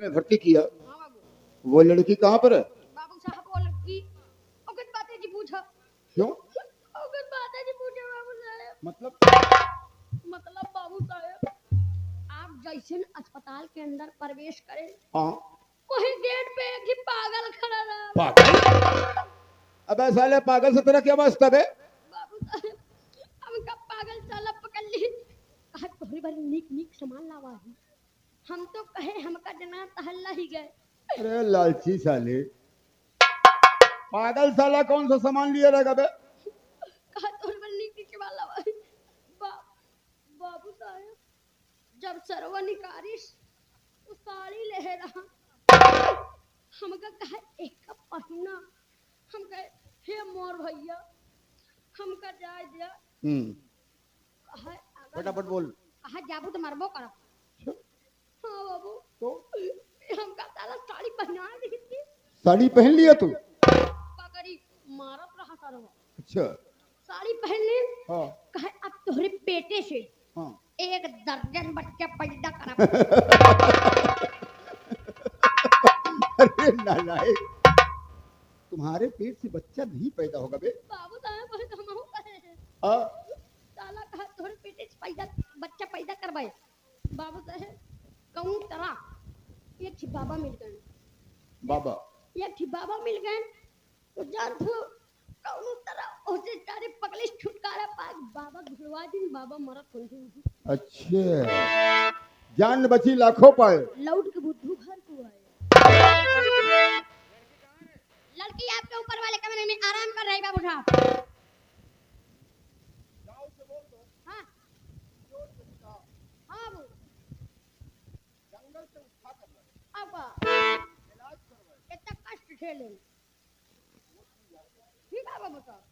में भर्ती किया। हाँ बाबू। वो लड़की कहाँ पर है? बाबू साहब वो लड़की अवगत बातें जी पूछा। क्यों? अवगत बातें जी पूछा बाबू साहब। मतलब बाबू साहब आप जैसे अस्पताल के अंदर प्रवेश करें, हाँ वही गेट पे एक ही पागल खड़ा रहा। पागल? अबे साले पागल से तेरा क्या वास्ता बे? बाबू साहब हमका पागल साला पकड़ ली। कहा तोहरी बारी नीक नीक सामान लावा ही। हम तो कहे हमका जना तहल्ला ही गए। अरे लालची साले, पागल साला कौन सा सामान लिया रहेगा बे? कहा तोहरी बारी नीक नीक सामान लावा ही। बाबू साहब जब सरवा निकारिश तो साड़ी ले रहा। हमका कहा एक का पहना। हम कहे हे मोर भैया हमका जाय दिया। फटाफट बोल। कहा जाबू तो मरबो कर। हाँ बाबू तो हमका साला साड़ी पहना दी थी। साड़ी पहन लिया तू? पकड़ी मारत रहा सरवा। अच्छा साड़ी पहन ली। हाँ कहे अब तोहरे पेटे से हाँ एक दर्जन बच्चा पैदा करा। अरे नालायक, तुम्हारे पेट से बच्चा नहीं पैदा होगा बे? बाबू साहब तो हम कहे हाँ साला कहा तोहरे पेटे से बच्चा पैदा करवाए। बाबू साहब कहूँ तरह एक बाबा मिल गए। बाबा एक बाबा मिल गए तो जान तू कहूँ तरह उसे सारे पगले छुटकारा पा बाबा घुलवा दिन बाबा मरत हो। अच्छा जान बची लाखों पाए। लौट के बुद्धू घर को आए। लड़की आपके ऊपर वाले कमरे में आराम कर रही बाबू साहब। हाँ हाँ वो जंगल से उठा कर अब इलाज करवाए। इतना कष्ट झेले ठीक है बाबू साहब।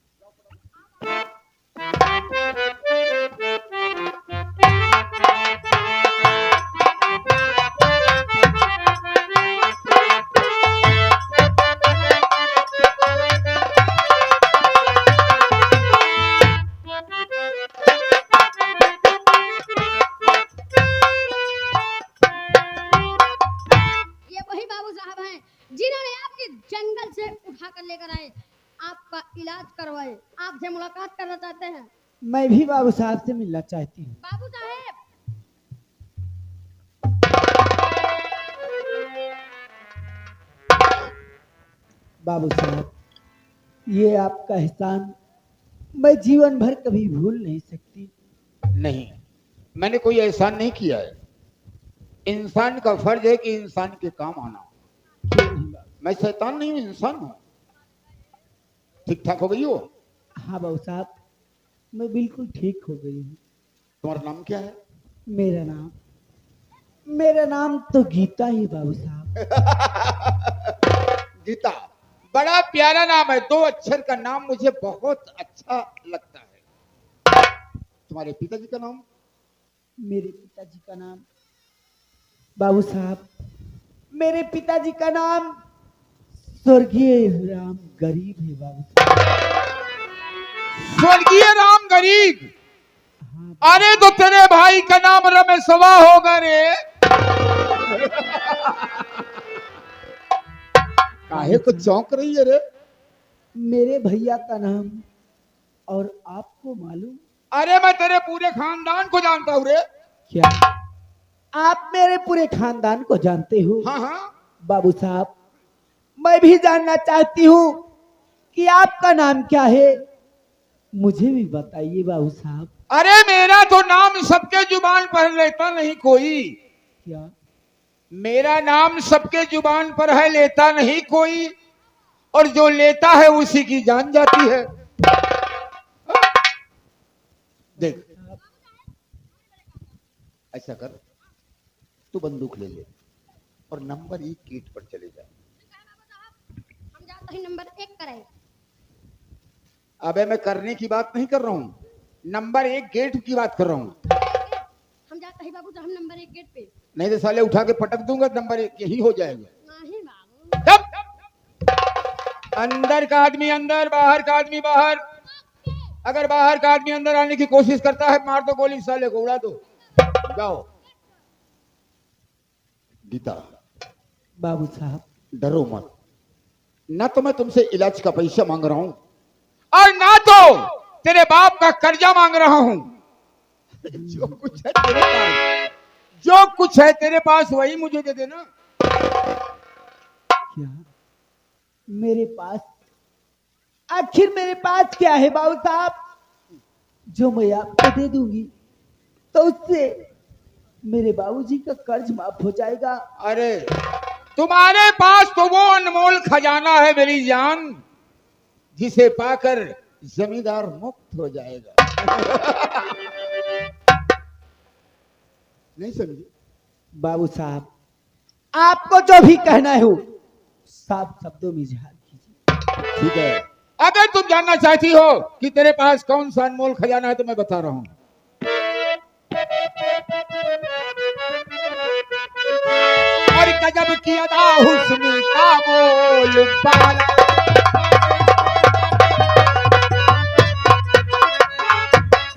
जिन्होंने आपके जंगल से उठा कर लेकर आए, आपका इलाज करवाए, आपसे मुलाकात करना चाहते हैं। मैं भी बाबू साहब से मिलना चाहती हूँ। बाबू साहेब बाबू साहब ये आपका एहसान मैं जीवन भर कभी भूल नहीं सकती। नहीं, मैंने कोई एहसान नहीं किया है। इंसान का फर्ज है कि इंसान के काम आना। मैं शैतान नहीं हूँ, इंसान हूँ। ठीक ठाक हो गई हो? हाँ बाबू साहब मैं बिल्कुल ठीक हो गई हूँ। तुम्हारा नाम क्या है? मेरा नाम तो गीता ही बाबू साहब। गीता बड़ा प्यारा नाम है। 2 अक्षर का नाम मुझे बहुत अच्छा लगता है। तुम्हारे पिताजी का नाम? मेरे पिताजी का नाम बाबू साहब मेरे पिताजी का नाम स्वर्गीय राम गरीब है बाबू साहब। स्वर्गीय राम गरीब? हाँ अरे तो तेरे भाई का नाम रमेशवा होगा रे। काहे को चौंक रही है रे? मेरे भैया का नाम और आपको मालूम? अरे मैं तेरे पूरे खानदान को जानता हूँ रे। क्या आप मेरे पूरे खानदान को जानते हो? हाँ हाँ। बाबू साहब मैं भी जानना चाहती हूँ कि आपका नाम क्या है, मुझे भी बताइए बाबू साहब। अरे मेरा तो नाम सबके जुबान पर लेता नहीं कोई। क्या? मेरा नाम सबके जुबान पर है, लेता नहीं कोई, और जो लेता है उसी की जान जाती है। देख ऐसा कर, तू बंदूक ले ले और नंबर 1 गेट पर चले जा। हम जाते हैं नंबर 1 करें। अबे मैं करने की बात नहीं कर रहा हूँ, नंबर 1 गेट की बात कर रहा हूँ। हम जाते हैं बाबू साहब नंबर 1 गेट पे। नहीं तो साले उठा के पटक दूंगा, नंबर 1 यही हो जाएगा। नहीं बाबू। अंदर का आदमी अंदर, बाहर का आदमी बाहर। अगर बाहर का आदमी अंदर आने की कोशिश करता है मार दो गोली, साले को उड़ा दो। जाओ। गीता बाबू साहब, डरो मत। ना तो मैं तुमसे इलाज का पैसा मांग रहा हूं और ना तो तेरे बाप का कर्जा मांग रहा हूं। जो कुछ है तेरे पास, जो कुछ है तेरे पास वही मुझे दे देना। क्या मेरे पास, आखिर मेरे पास क्या है बाबू साहब जो मैं आपको दे दूंगी तो उससे मेरे बाबूजी का कर्ज माफ हो जाएगा। अरे तुम्हारे पास तो वो अनमोल खजाना है मेरी जान, जिसे पाकर जमींदार मुक्त हो जाएगा। नहीं समझे? बाबू साहब, आपको जो भी कहना है वो साफ शब्दों में इजहार कीजिए। ठीक है, अगर तुम जानना चाहती हो कि तेरे पास कौन सा अनमोल खजाना है तो मैं बता रहा हूं। और गजब की अदा हुस्न का बोल बाला,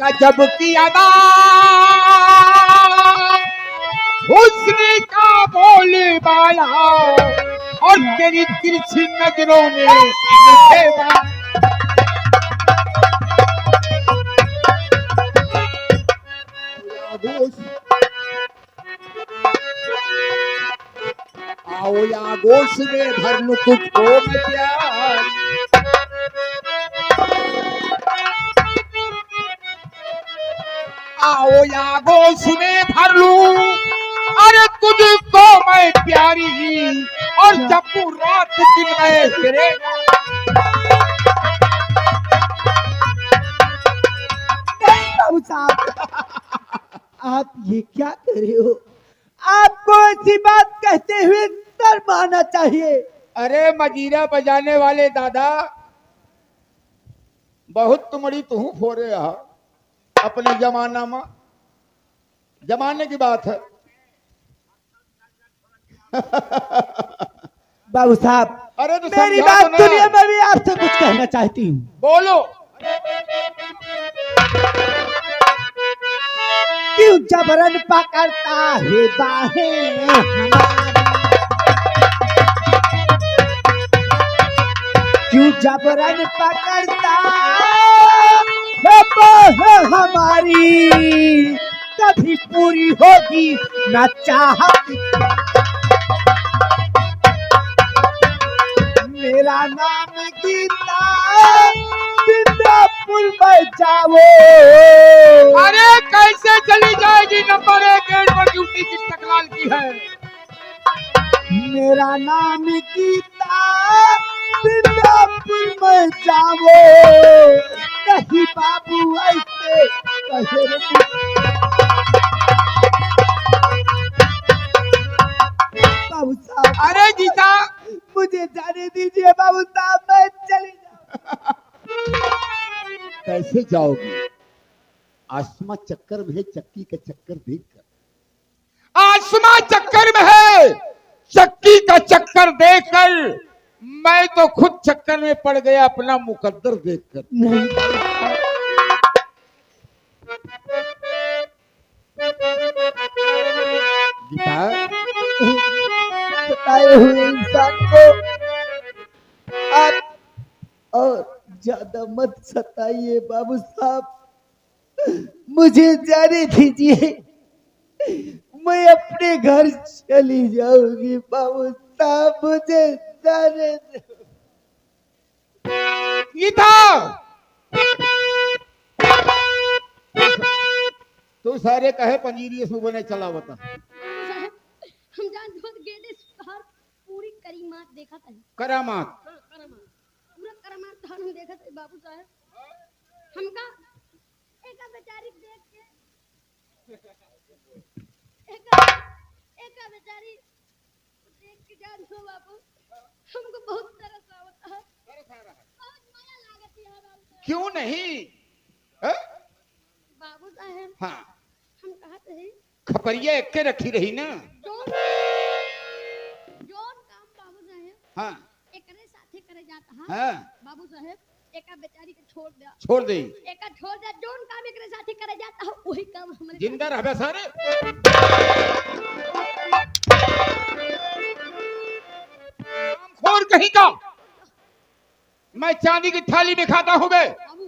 गजब की अदा हुस्न का बोल बाला, और तेरी तिरछी नजरों में मुझे आओ या गोश में भर लूं तुझको मैं प्यार। आओ या गोश में भर लूं अरे तुझको मैं प्यारी, और जब तू रात दिन में तेरे बाबू साहब, आप ये क्या कर रहे हो? आपको ऐसी बात कहते हुए शर्म आना चाहिए। अरे मजीरा बजाने वाले दादा, बहुत तुमड़ी तू फोरे रहा अपने जमाना में, जमाने की बात है। बाबू साहब, अरे तो मेरी समझा बात तो ना। सुनिए, मैं भी आपसे कुछ कहना चाहती हूँ। बोलो। क्यों जबरन पकड़ता है बाहें हमारी, क्यों जबरन पकड़ता है बाहें हमारी, कभी पूरी होगी न चाहत। मेरा नाम गीता, सिंगापुर में जाओ। अरे कैसे चली जाएगी, नंबर 1 गेट पर ड्यूटी की टकलाल की है। मेरा नाम गीता, सिंगापुर में जाओ। नहीं बाबू ऐसे कहे बाबू साहब, अरे गीता, मुझे जाने दीजिए बाबू साहब, मैं चली जाऊं। कैसे जाओगी? आसमां चक्कर में है, चक्की का चक्कर देखकर। आसमां चक्कर में है, चक्की का चक्कर देखकर मैं तो खुद चक्कर में पड़ गया अपना मुकद्दर देखकर। नहीं गीता, सताए हुए इंसान को आप और ज्यादा मत सताइए बाबू साहब, मुझे जाने दीजिए, मैं अपने घर चली जाऊंगी बाबू साहब, मुझे जाने दो। गीता, तू सारे कहे पंजीरी सुबह चला बता। हम जान बहुत गेले सुधार पूरी करीमात देखा था। करामात, करामात पूरा करामात धान हम देखा था बाबू साहब। हमका एक बेचारी देख के एक बेचारी देख के जान दो बाबू, हमको बहुत तरस आवता है, बहुत माया लागती है बाबू साहब। क्यों नहीं है? बाबू साहब, हाँ, हम कहते हैं खपरिया एक के रखी रही ना। जोन जोन काम बाबू साहब हाँ एकरे साथे करे जाता है। हाँ, बाबू साहब एका बेचारी के छोड़ दे, छोड़ दे। एका छोड़ दे, जोन काम एकरे साथे करे जाता है वही काम हमरे जिंदा रहबे सारे। कहीं का। मैं चांदी की थाली में खाता हूँ बे, बाबू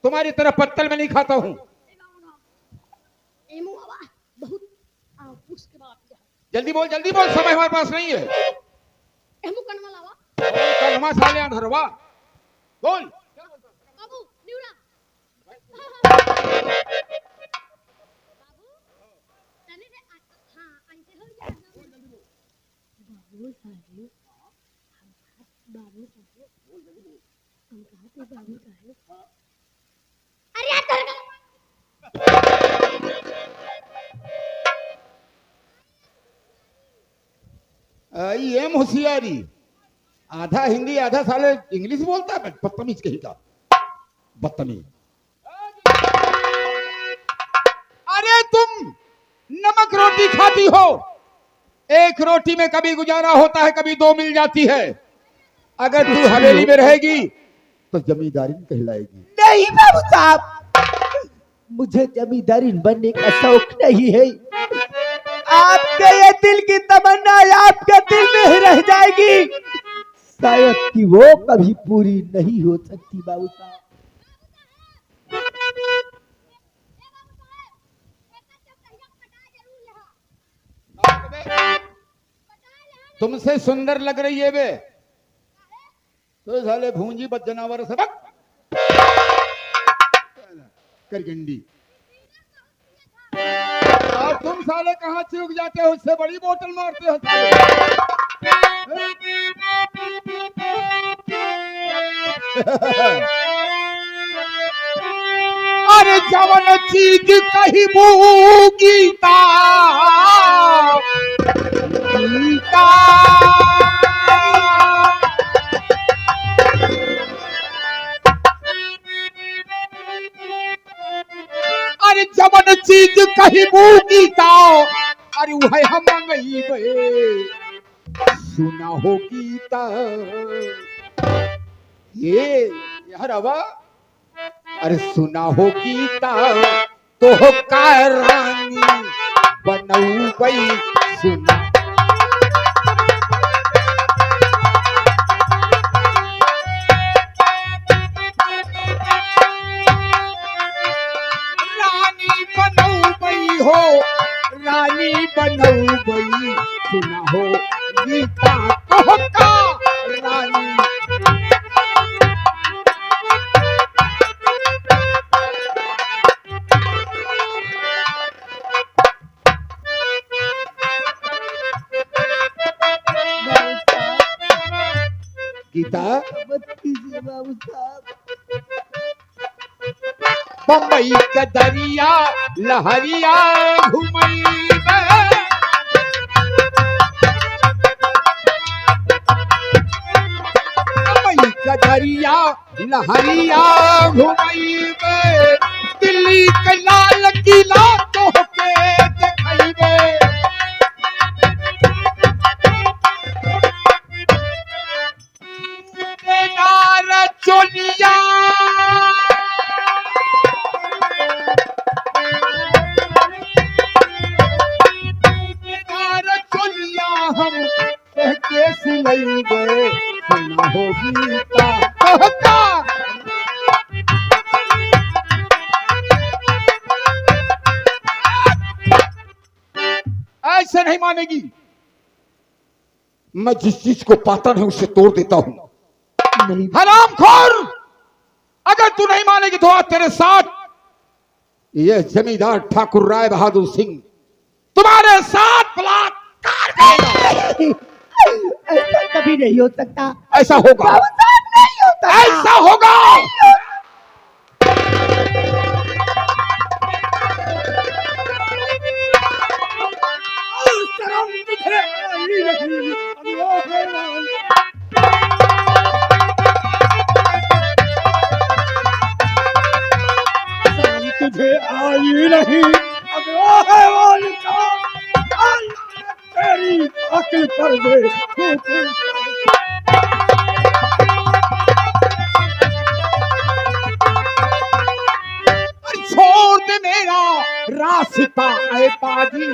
तुम्हारी तरह पत्तल में नहीं खाता हूँ। एमो आवा बहुत उसके बाद जल्दी बोल, समय हमारे पास नहीं है। एमो कनवा लावा कलमा साले अंधरवा बोल। बाबू निउरा बाबू तने से हां आंटे हो गया बाबू साहब हम कहा थे बाबू साहब अरे यार तेरे ये होशियारी, आधा हिंदी आधा साले इंग्लिश बोलता है, बदतमीज कहीं का, बदतमीज। अरे तुम नमक रोटी खाती हो, एक रोटी में कभी गुजारा होता है, कभी दो मिल जाती है। अगर तू हवेली में रहेगी तो जमींदारी कहलाएगी। नहीं बाबू साहब, मुझे जमींदारी बनने का शौक नहीं है। आपके ये दिल की तमन्ना आपके दिल में ही रह जाएगी, शायद कि वो कभी पूरी नहीं हो सकती बाबू साहब। तुमसे सुंदर लग रही है बे, तो साले भूंजी बद जनावर सबक करगंडी। और तुम साले कहाँ चूक जाते हो, उससे बड़ी बोतल मारते हो साले। अरे जवन चीज कही गीता गीता, अरे जवन चीज कही गीता, अरे वह हम गई बे सुना हो गीता। ये यार अबा, अरे सुना हो गीता तो का रानी बनऊ बई सुना। रानी बनऊ बई हो, रानी बनऊ बई सुना हो गीता तो का रानी। गीता मत कीजिए बाबू साहब। बम्बई का दरिया लहरिया घुमई बम्बई का दरिया लहरिया घुमई दिल्ली के लाल किला तो के देखइबे। चोलिया चोलिया हम कहते सिलइबे सुना हो गीता कहता। ऐसे नहीं मानेगी, मैं जिस चीज को पाता नहीं उसे तोड़ देता हूं। नहीं हरामखोर, अगर तू नहीं मानेगी तो आज तेरे साथ ये जमींदार ठाकुर राय बहादुर सिंह तुम्हारे साथ बलात्कार करेगा। ऐसा कभी नहीं हो सकता, ऐसा होगा बाबू साहब नहीं होता, ऐसा होगा। तुझे आई नहीं अब वो हैवान का तेरी अक्ल पर दे। छोड़ दे मेरा रास्ता ऐ बाजी